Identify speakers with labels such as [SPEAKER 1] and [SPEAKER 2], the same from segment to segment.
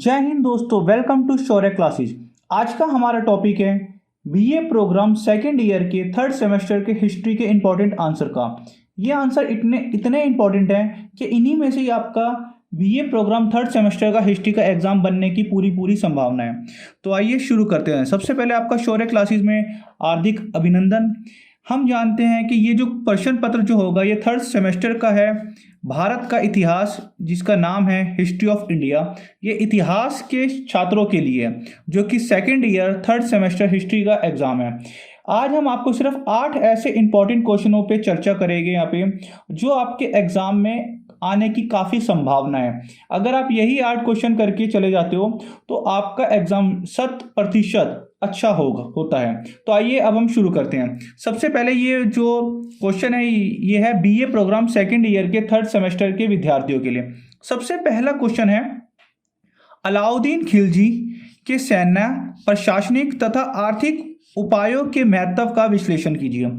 [SPEAKER 1] जय हिंद दोस्तों, welcome to Shaurya classes. आज का हमारा टॉपिक है बीए प्रोग्राम सेकेंड ईयर के थर्ड सेमेस्टर के हिस्ट्री के इंपॉर्टेंट आंसर का। ये आंसर इतने इंपॉर्टेंट हैं कि इन्हीं में से ही आपका बीए प्रोग्राम थर्ड सेमेस्टर का हिस्ट्री का एग्जाम बनने की पूरी संभावना है। तो आइए शुरू करते हैं। सबसे पहले आपका शौर्य क्लासेस में हार्दिक अभिनंदन। हम जानते हैं कि ये जो प्रश्न पत्र जो होगा ये थर्ड सेमेस्टर का है। भारत का इतिहास, जिसका नाम है हिस्ट्री ऑफ इंडिया, ये इतिहास के छात्रों के लिए है जो कि second year third semester history का एग्जाम है। आज हम आपको सिर्फ 8 ऐसे इंपॉर्टेंट क्वेश्चनों पे चर्चा करेंगे यहाँ पे, जो आपके एग्जाम में आने की काफ़ी संभावना है। अगर आप यही 8 क्वेश्चन करके चले जाते हो तो आपका एग्जाम 100% अच्छा होता है। तो आइए अब हम शुरू करते हैं। सबसे पहले ये जो क्वेश्चन है ये है बीए प्रोग्राम सेकेंड ईयर के थर्ड सेमेस्टर के विद्यार्थियों के लिए। सबसे पहला क्वेश्चन है, अलाउद्दीन खिलजी के सैन्य, प्रशासनिक तथा आर्थिक उपायों के महत्व का विश्लेषण कीजिए।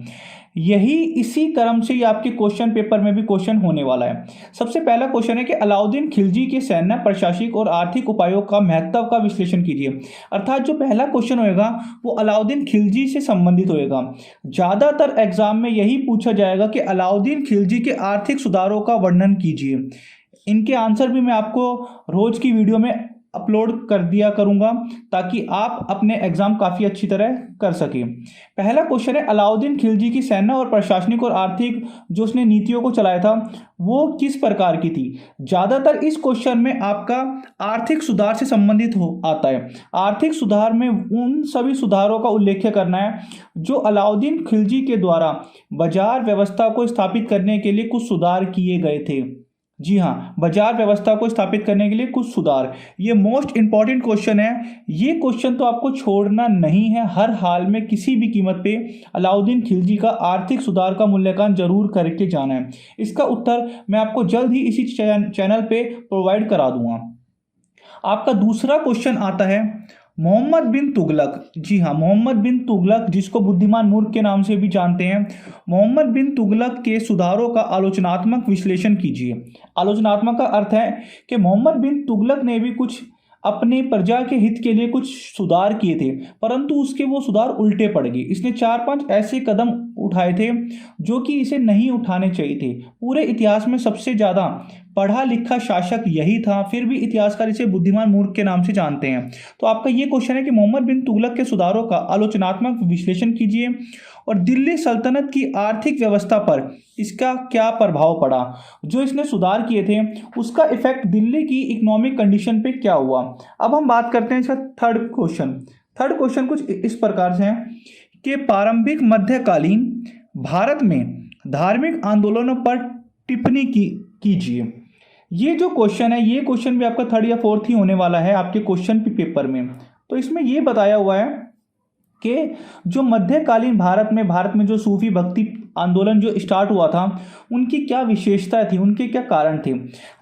[SPEAKER 1] यही इसी क्रम से ही आपके क्वेश्चन पेपर में भी क्वेश्चन होने वाला है। सबसे पहला क्वेश्चन है कि अलाउद्दीन खिलजी के सैन्य, प्रशासनिक और आर्थिक उपायों का महत्व का विश्लेषण कीजिए। अर्थात जो पहला क्वेश्चन होएगा वो अलाउद्दीन खिलजी से संबंधित होएगा। ज्यादातर एग्जाम में यही पूछा जाएगा कि अलाउद्दीन खिलजी के आर्थिक सुधारों का वर्णन कीजिए। इनके आंसर भी मैं आपको रोज की वीडियो में अपलोड कर दिया करूंगा ताकि आप अपने एग्जाम काफ़ी अच्छी तरह कर सकें। पहला क्वेश्चन है, अलाउद्दीन खिलजी की सैन्य और प्रशासनिक और आर्थिक जो उसने नीतियों को चलाया था वो किस प्रकार की थी। ज़्यादातर इस क्वेश्चन में आपका आर्थिक सुधार से संबंधित आता है। आर्थिक सुधार में उन सभी सुधारों का उल्लेख करना है जो अलाउद्दीन खिलजी के द्वारा बाजार व्यवस्था को स्थापित करने के लिए कुछ सुधार किए गए थे। जी हाँ, बाजार व्यवस्था को स्थापित करने के लिए कुछ सुधार। ये मोस्ट इंपॉर्टेंट क्वेश्चन है। ये क्वेश्चन तो आपको छोड़ना नहीं है। हर हाल में किसी भी कीमत पे अलाउद्दीन खिलजी का आर्थिक सुधार का मूल्यांकन जरूर करके जाना है। इसका उत्तर मैं आपको जल्द ही इसी चैनल पे प्रोवाइड करा दूंगा। आपका दूसरा क्वेश्चन आता है, मोहम्मद बिन तुगलक। जी हाँ, मोहम्मद बिन तुगलक, जिसको बुद्धिमान मूर्ख के नाम से भी जानते हैं, मोहम्मद बिन तुगलक के सुधारों का आलोचनात्मक विश्लेषण कीजिए। आलोचनात्मक का अर्थ है कि मोहम्मद बिन तुगलक ने भी कुछ अपने प्रजा के हित के लिए कुछ सुधार किए थे, परंतु उसके वो सुधार उल्टे पड़ गए। इसने 4-5 ऐसे कदम उठाए थे जो कि इसे नहीं उठाने चाहिए थे। पूरे इतिहास में सबसे ज़्यादा पढ़ा लिखा शासक यही था, फिर भी इतिहासकार इसे बुद्धिमान मूर्ख के नाम से जानते हैं। तो आपका ये क्वेश्चन है कि मोहम्मद बिन तुगलक के सुधारों का आलोचनात्मक विश्लेषण कीजिए और दिल्ली सल्तनत की आर्थिक व्यवस्था पर इसका क्या प्रभाव पड़ा। जो इसने सुधार किए थे उसका इफेक्ट दिल्ली की इकोनॉमिक कंडीशन पे क्या हुआ। अब हम बात करते हैं इसका थर्ड क्वेश्चन कुछ इस प्रकार से है कि प्रारंभिक मध्यकालीन भारत में धार्मिक आंदोलनों पर टिप्पणी कीजिए। ये जो क्वेश्चन है, ये क्वेश्चन भी आपका थर्ड या फोर्थ ही होने वाला है आपके क्वेश्चन पेपर में। तो इसमें ये बताया हुआ है कि जो मध्यकालीन भारत में जो सूफी भक्ति आंदोलन जो स्टार्ट हुआ था उनकी क्या विशेषता थी, उनके क्या कारण थे।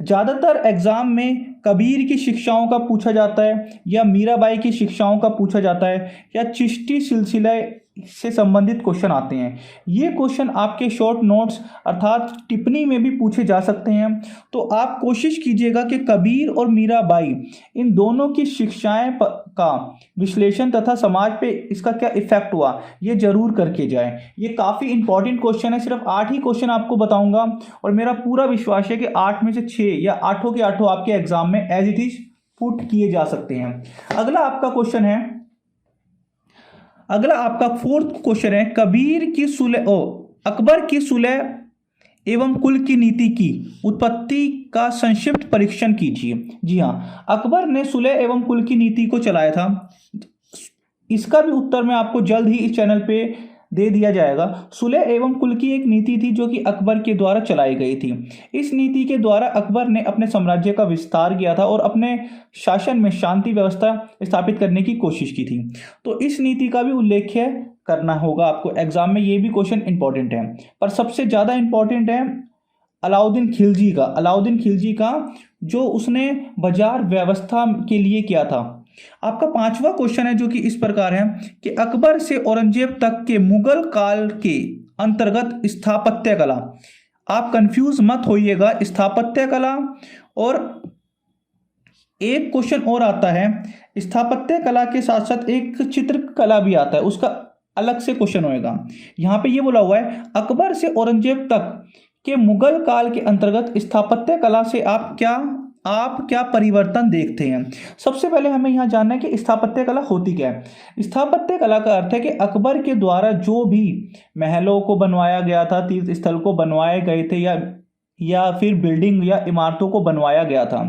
[SPEAKER 1] ज़्यादातर एग्जाम में कबीर की शिक्षाओं का पूछा जाता है या मीराबाई की शिक्षाओं का पूछा जाता है या चिश्ती सिलसिले से संबंधित क्वेश्चन आते हैं। ये क्वेश्चन आपके शॉर्ट नोट्स अर्थात टिप्पणी में भी पूछे जा सकते हैं। तो आप कोशिश कीजिएगा कि कबीर और मीराबाई इन दोनों की शिक्षाएं का विश्लेषण तथा समाज पे इसका क्या इफेक्ट हुआ ये जरूर करके जाए। ये काफ़ी इंपॉर्टेंट क्वेश्चन है। सिर्फ 8 ही क्वेश्चन आपको बताऊंगा और मेरा पूरा विश्वास है कि 8 में से 6 या 8 के 8 आपके एग्जाम में एज इट इज पुट किए जा सकते हैं। अगला आपका फोर्थ क्वेश्चन है, अकबर की सुलह एवं कुल की नीति की उत्पत्ति का संक्षिप्त परीक्षण कीजिए। जी हाँ, अकबर ने सुलह एवं कुल की नीति को चलाया था। इसका भी उत्तर मैं आपको जल्द ही इस चैनल पे दे दिया जाएगा। सुलह एवं कुल की एक नीति थी जो कि अकबर के द्वारा चलाई गई थी। इस नीति के द्वारा अकबर ने अपने साम्राज्य का विस्तार किया था और अपने शासन में शांति व्यवस्था स्थापित करने की कोशिश की थी। तो इस नीति का भी उल्लेख करना होगा आपको एग्जाम में। ये भी क्वेश्चन इंपॉर्टेंट है, पर सबसे ज़्यादा इंपॉर्टेंट है अलाउद्दीन खिलजी का जो उसने बाजार व्यवस्था के लिए किया था। आपका 5वां क्वेश्चन है जो कि इस प्रकार है कि अकबर से औरंगजेब तक के मुगल काल के अंतर्गत स्थापत्य कला। आप कंफ्यूज मत होइएगा, स्थापत्य कला और एक क्वेश्चन और आता है, स्थापत्य कला के साथ साथ एक चित्रकला भी आता है, उसका अलग से क्वेश्चन होएगा। यहाँ पे ये बोला हुआ है, अकबर से औरंगजेब तक के मुगल काल के अंतर्गत स्थापत्य कला से आप क्या परिवर्तन देखते हैं। सबसे पहले हमें यहाँ जानना है कि स्थापत्य कला होती क्या है। स्थापत्य कला का अर्थ है कि अकबर के द्वारा जो भी महलों को बनवाया गया था, तीर्थ स्थल को बनवाए गए थे, या फिर बिल्डिंग या इमारतों को बनवाया गया था।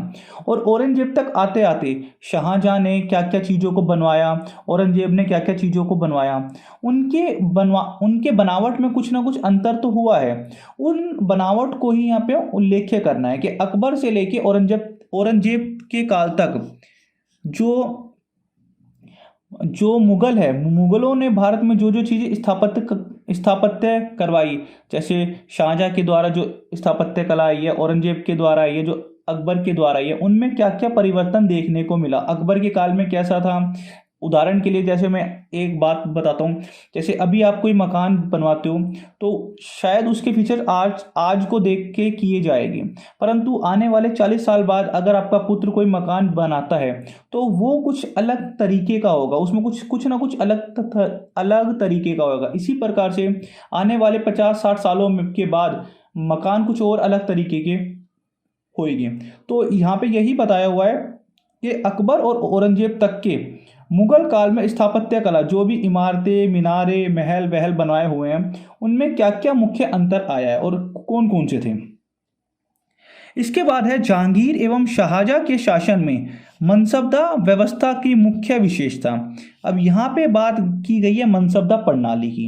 [SPEAKER 1] और औरंगजेब तक आते आते शाहजहां ने क्या क्या चीज़ों को बनवाया, औरंगजेब ने क्या क्या चीज़ों को बनवाया, उनके बनावट में कुछ ना कुछ अंतर तो हुआ है। उन बनावट को ही यहाँ पे उल्लेख करना है कि अकबर से लेके औरंगजेब के काल तक जो मुगल है, मुगलों ने भारत में जो जो चीज़ें स्थापत्य करवाई, जैसे शाहजहां के द्वारा जो स्थापत्य कला आई है, औरंगजेब के द्वारा आई है, जो अकबर के द्वारा आई है, उनमें क्या क्या परिवर्तन देखने को मिला, अकबर के काल में कैसा था। उदाहरण के लिए जैसे मैं एक बात बताता हूँ, जैसे अभी आप कोई मकान बनवाते हो तो शायद उसके फीचर आज को देख के किए जाएंगे, परंतु आने वाले 40 साल बाद अगर आपका पुत्र कोई मकान बनाता है तो वो कुछ अलग तरीके का होगा, उसमें कुछ ना कुछ अलग तरीके का होगा। इसी प्रकार से आने वाले 50-60 सालों के बाद मकान कुछ और अलग तरीके के होएंगे। तो यहाँ पे यही बताया हुआ है कि अकबर और औरंगजेब तक के मुगल काल में स्थापत्य कला, जो भी इमारतें, मीनारे, महल वहल बनाए हुए हैं, उनमें क्या क्या मुख्य अंतर आया है और कौन कौन से थे। इसके बाद है जहांगीर एवं शाहजहां के शासन में मनसबदा व्यवस्था की मुख्य विशेषता। अब यहाँ पे बात की गई है मनसबदा प्रणाली की।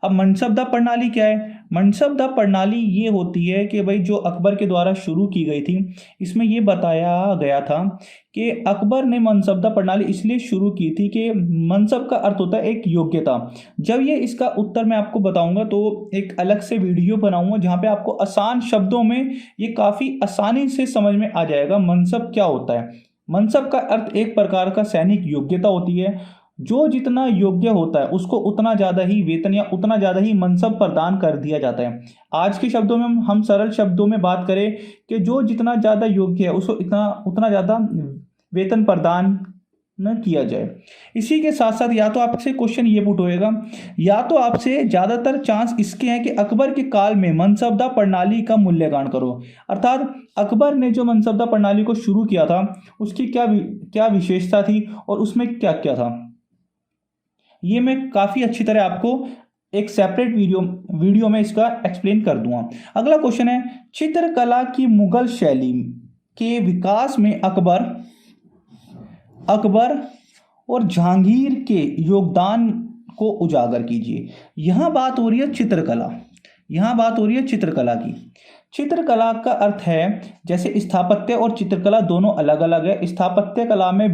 [SPEAKER 1] अब मनसबदा प्रणाली क्या है? मनसबदा प्रणाली ये होती है कि भाई जो अकबर के द्वारा शुरू की गई थी, इसमें ये बताया गया था कि अकबर ने मनसबदा प्रणाली इसलिए शुरू की थी कि मनसब का अर्थ होता है एक योग्यता। जब ये इसका उत्तर मैं आपको बताऊंगा तो एक अलग से वीडियो बनाऊंगा जहाँ पे आपको आसान शब्दों में ये काफ़ी आसानी से समझ में आ जाएगा मनसब क्या होता है। मनसब का अर्थ एक प्रकार का सैनिक योग्यता होती है। जो जितना योग्य होता है उसको उतना ज़्यादा ही वेतन या उतना ज़्यादा ही मनसब प्रदान कर दिया जाता है। आज के शब्दों में हम सरल शब्दों में बात करें कि जो जितना ज़्यादा योग्य है उसको उतना ज़्यादा वेतन प्रदान न किया जाए। इसी के साथ साथ या तो आपसे क्वेश्चन ये पुट होएगा, या तो आपसे ज़्यादातर चांस इसके हैं कि अकबर के काल में मनसबदा प्रणाली का मूल्यांकन करो, अर्थात अकबर ने जो मनसबदा प्रणाली को शुरू किया था उसकी क्या विशेषता थी और उसमें क्या क्या था। ये मैं काफ़ी अच्छी तरह आपको एक सेपरेट वीडियो में इसका एक्सप्लेन कर दूंगा। अगला क्वेश्चन है, चित्रकला की मुगल शैली के विकास में अकबर और जहांगीर के योगदान को उजागर कीजिए। यहाँ बात हो रही है चित्रकला की। चित्रकला का अर्थ है, जैसे स्थापत्य और चित्रकला दोनों अलग अलग है। स्थापत्य कला में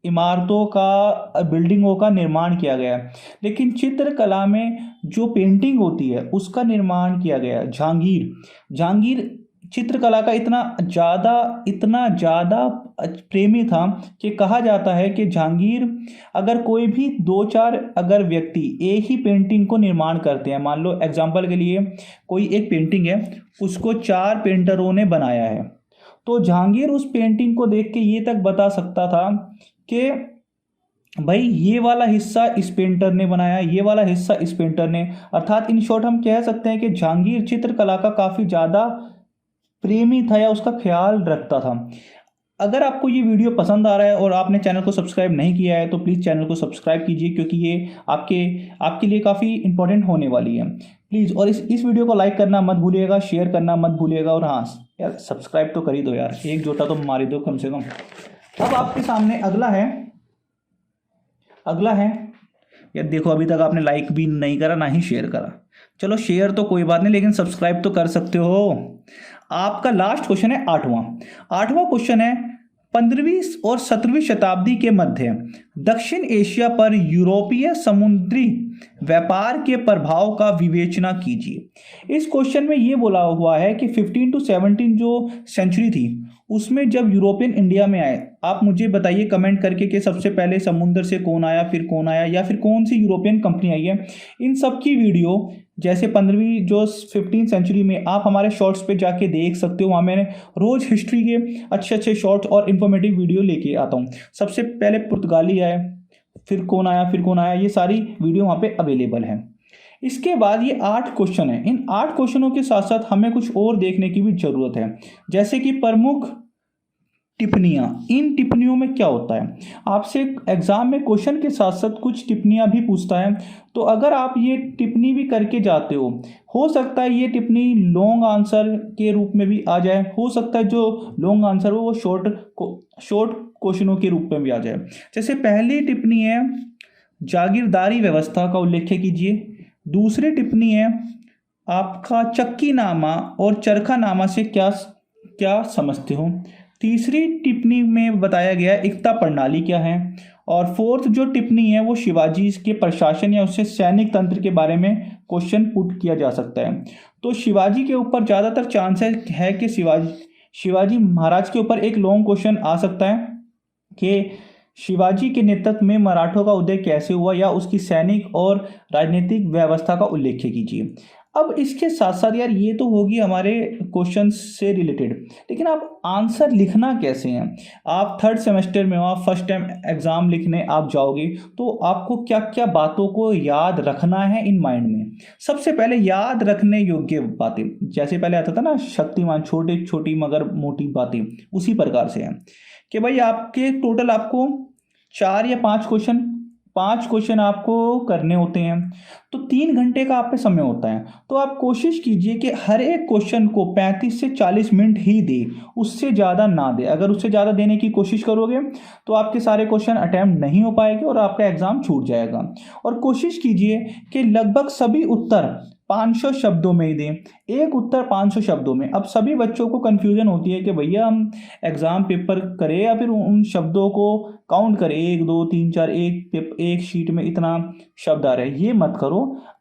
[SPEAKER 1] इमारतों का, बिल्डिंगों का निर्माण किया गया है, लेकिन चित्रकला में जो पेंटिंग होती है उसका निर्माण किया गया है। जहांगीर चित्रकला का इतना ज़्यादा प्रेमी था कि कहा जाता है कि जहांगीर अगर कोई भी 2-4 अगर व्यक्ति एक ही पेंटिंग को निर्माण करते हैं, मान लो एग्जांपल के लिए कोई एक पेंटिंग है, उसको 4 पेंटरों ने बनाया है, तो जहांगीर उस पेंटिंग को देख के ये तक बता सकता था कि भाई ये वाला हिस्सा इस पेंटर ने बनाया, ये वाला हिस्सा इस पेंटर ने। अर्थात इन शॉर्ट हम कह सकते हैं कि जहांगीर चित्रकला का काफ़ी ज़्यादा प्रेमी था या उसका ख्याल रखता था। अगर आपको ये वीडियो पसंद आ रहा है और आपने चैनल को सब्सक्राइब नहीं किया है तो प्लीज़ चैनल को सब्सक्राइब कीजिए, क्योंकि ये आपके लिए काफ़ी इंपॉर्टेंट होने वाली है प्लीज़। और इस वीडियो को लाइक करना मत भूलिएगा, शेयर करना मत भूलिएगा, और हाँ यार सब्सक्राइब तो कर ही दो यार, एक जोटा तो मार ही दो कम से कम। अब आपके सामने अगला है यार, देखो अभी तक आपने लाइक भी नहीं करा ना ही शेयर करा। चलो शेयर तो कोई बात नहीं, लेकिन सब्सक्राइब तो कर सकते हो। आपका लास्ट क्वेश्चन है 8वां क्वेश्चन है, 15वीं और 17वीं शताब्दी के मध्य दक्षिण एशिया पर यूरोपीय समुद्री व्यापार के प्रभाव का विवेचना कीजिए। इस क्वेश्चन में ये बोला हुआ है कि 15 to 17 जो सेंचुरी थी उसमें जब यूरोपियन इंडिया में आए, आप मुझे बताइए कमेंट करके कि सबसे पहले समुद्र से कौन आया, फिर कौन आया, या फिर कौन सी यूरोपियन कंपनी आई है। इन सब की वीडियो जैसे 15वीं जो 15th सेंचुरी में आप हमारे शॉर्ट्स पे जाके देख सकते हो। वहाँ मैंने रोज़ हिस्ट्री के अच्छे अच्छे शॉर्ट्स और इन्फॉर्मेटिव वीडियो लेके आता हूँ। सबसे पहले पुर्तगाली आए, फिर कौन आया, फिर कौन आया, ये सारी वीडियो वहाँ पे अवेलेबल है। इसके बाद ये 8 क्वेश्चन है। इन 8 क्वेश्चनों के साथ साथ हमें कुछ और देखने की भी ज़रूरत है, जैसे कि प्रमुख टिप्पणियाँ। इन टिप्पणियों में क्या होता है, आपसे एग्जाम में क्वेश्चन के साथ साथ कुछ टिप्पणियाँ भी पूछता है। तो अगर आप ये टिप्पणी भी करके जाते हो सकता है ये टिप्पणी लॉन्ग आंसर के रूप में भी आ जाए, हो सकता है जो लॉन्ग आंसर हो वो शॉर्ट क्वेश्चनों के रूप में भी आ जाए। जैसे पहली टिप्पणी है जागीरदारी व्यवस्था का उल्लेख कीजिए। दूसरी टिप्पणी है आपका चक्कीनामा और चरखानामा से क्या क्या समझते हो। तीसरी टिप्पणी में बताया गया एकता प्रणाली क्या है। और फोर्थ जो टिप्पणी है वो शिवाजी के प्रशासन या उससे सैनिक तंत्र के बारे में क्वेश्चन पुट किया जा सकता है। तो शिवाजी के ऊपर ज़्यादातर चांसेस है कि शिवाजी महाराज के ऊपर एक लॉन्ग क्वेश्चन आ सकता है कि शिवाजी के नेतृत्व में मराठों का उदय कैसे हुआ, या उसकी सैनिक और राजनीतिक व्यवस्था का उल्लेख कीजिए। अब इसके साथ साथ यार ये तो होगी हमारे क्वेश्चन से रिलेटेड, लेकिन आप आंसर लिखना कैसे हैं। आप 3rd सेमेस्टर में हो, आप फर्स्ट टाइम एग्जाम लिखने आप जाओगे, तो आपको क्या क्या बातों को याद रखना है इन माइंड में। सबसे पहले याद रखने योग्य बातें, जैसे पहले आता था ना शक्तिमान, छोटी छोटी मगर मोटी बातें, उसी प्रकार से है कि भाई आपके टोटल आपको 4 या 5 क्वेश्चन आपको करने होते हैं, तो 3 घंटे का आप पे समय होता है। तो आप कोशिश कीजिए कि हर एक क्वेश्चन को 35 से 40 मिनट ही दे, उससे ज़्यादा ना दे। अगर उससे ज़्यादा देने की कोशिश करोगे तो आपके सारे क्वेश्चन अटैम्प्ट नहीं हो पाएंगे और आपका एग्ज़ाम छूट जाएगा। और कोशिश कीजिए कि लगभग सभी उत्तर 500 शब्दों में ही दें, एक उत्तर 500 शब्दों में। अब सभी बच्चों को कन्फ्यूजन होती है कि भैया हम एग्ज़ाम पेपर करें या फिर उन शब्दों को काउंट करें, 1 2 3 4, एक शीट में इतना शब्द आ रहे हैं। ये मत करो।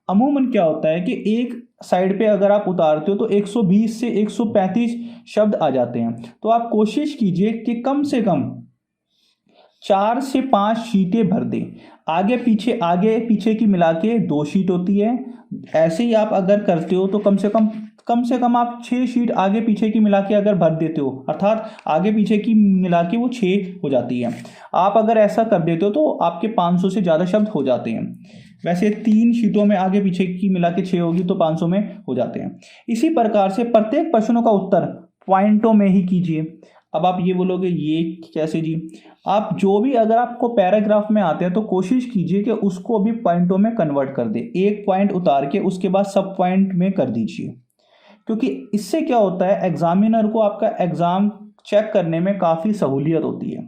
[SPEAKER 1] अमूमन क्या होता है कि एक साइड पे अगर आप उतारते हो तो 120 से 135 शब्द आ जाते हैं। तो आप कोशिश कीजिए कि कम से कम 4 से 5 शीटें भर दें। आगे पीछे की मिला के 2 शीट होती है। ऐसे ही आप अगर करते हो तो कम से कम आप 6 शीट आगे पीछे की मिला के अगर भर देते हो, अर्थात आगे पीछे की मिला के वो 6 हो जाती है। आप अगर ऐसा कर देते हो तो आपके 500 से ज़्यादा शब्द हो जाते हैं। वैसे 3 शीटों में आगे पीछे की मिला के 6 होगी तो 500 में हो जाते हैं। इसी प्रकार से प्रत्येक प्रश्नों का उत्तर पॉइंटों में ही कीजिए। अब आप ये बोलोगे ये कैसे जी, आप जो भी अगर आपको पैराग्राफ में आते हैं तो कोशिश कीजिए कि उसको भी पॉइंटों में कन्वर्ट कर दे। एक पॉइंट उतार के उसके बाद सब पॉइंट में कर दीजिए, क्योंकि इससे क्या होता है एग्जामिनर को आपका एग्जाम चेक करने में काफ़ी सहूलियत होती है।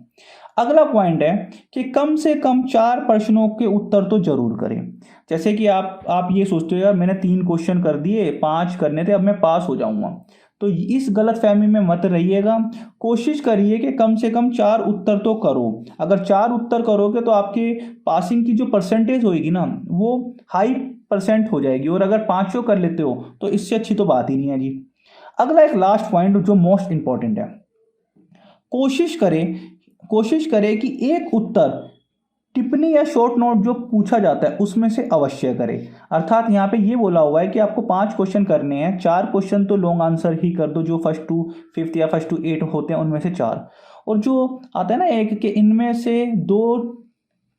[SPEAKER 1] अगला पॉइंट है कि कम से कम 4 प्रश्नों के उत्तर तो जरूर करें। जैसे कि आप ये सोचते हो यार मैंने 3 क्वेश्चन कर दिए, 5 करने थे, अब मैं पास हो जाऊंगा, तो इस गलतफहमी में मत रहिएगा। कोशिश करिए कि कम से कम 4 उत्तर तो करो। अगर 4 उत्तर करोगे तो आपके पासिंग की जो परसेंटेज होगी ना वो हाई % हो जाएगी। और अगर 5 कर लेते हो तो इससे अच्छी तो बात ही नहीं है जी। अगला एक लास्ट पॉइंट जो मोस्ट इंपॉर्टेंट है, कोशिश करें कि एक उत्तर टिप्पणी या शॉर्ट नोट जो पूछा जाता है उसमें से अवश्य करें। अर्थात यहाँ पे ये बोला हुआ है कि आपको 5 क्वेश्चन करने हैं, 4 क्वेश्चन तो लॉन्ग आंसर ही कर दो, जो फर्स्ट टू 5th या फर्स्ट टू 8 होते हैं उनमें से 4, और जो आता है ना एक के इनमें से 2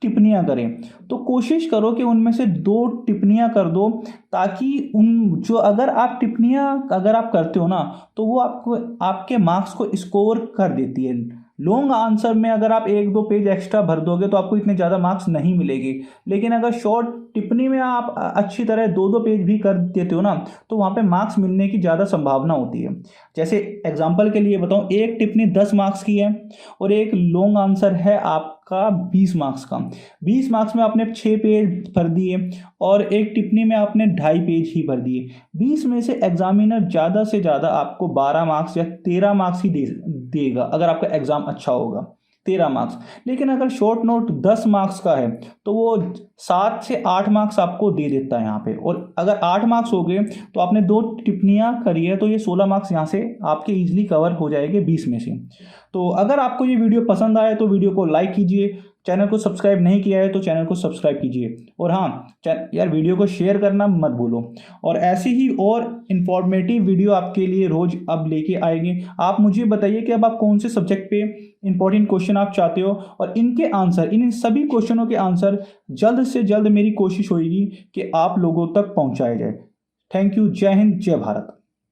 [SPEAKER 1] टिप्पणियाँ करें। तो कोशिश करो कि उनमें से 2 टिप्पणियाँ कर दो, ताकि उन जो अगर आप टिप्पणियाँ अगर आप करते हो ना तो वो आपको आपके मार्क्स को स्कोर कर देती है। लॉन्ग आंसर में अगर आप 1-2 पेज एक्स्ट्रा भर दोगे तो आपको इतने ज़्यादा मार्क्स नहीं मिलेंगे, लेकिन अगर शॉर्ट टिप्पणी में आप अच्छी तरह 2-2 पेज भी कर देते हो ना तो वहाँ पे मार्क्स मिलने की ज़्यादा संभावना होती है। जैसे एग्जांपल के लिए बताऊँ, एक टिप्पणी 10 मार्क्स की है और एक लॉन्ग आंसर है आपका 20 मार्क्स का। 20 मार्क्स में आपने 6 पेज भर दिए और एक टिप्पणी में आपने 2.5 पेज ही भर दिए। 20 में से एग्जामिनर ज़्यादा से ज़्यादा आपको 12 मार्क्स या 13 मार्क्स ही देगा अगर आपका एग्ज़ाम अच्छा होगा। 13 मार्क्स। लेकिन अगर शॉर्ट नोट 10 मार्क्स का है तो वो 7 से 8 मार्क्स आपको दे देता है यहाँ पे। और अगर 8 मार्क्स हो गए तो आपने 2 टिप्पणियाँ करी है तो ये 16 मार्क्स यहाँ से आपके इजीली कवर हो जाएंगे 20 में से। तो अगर आपको ये वीडियो पसंद आए तो वीडियो को लाइक कीजिए, चैनल को सब्सक्राइब नहीं किया है तो चैनल को सब्सक्राइब कीजिए, और हाँ यार वीडियो को शेयर करना मत भूलो। और ऐसी ही और इन्फॉर्मेटिव वीडियो आपके लिए रोज अब लेके आएंगे। आप मुझे बताइए कि अब आप कौन से सब्जेक्ट पे इंपॉर्टेंट क्वेश्चन आप चाहते हो, और इनके आंसर, इन सभी क्वेश्चनों के आंसर जल्द से जल्द मेरी कोशिश होगी कि आप लोगों तक पहुंचाया जाए। Thank you. जय हिंद, जय भारत।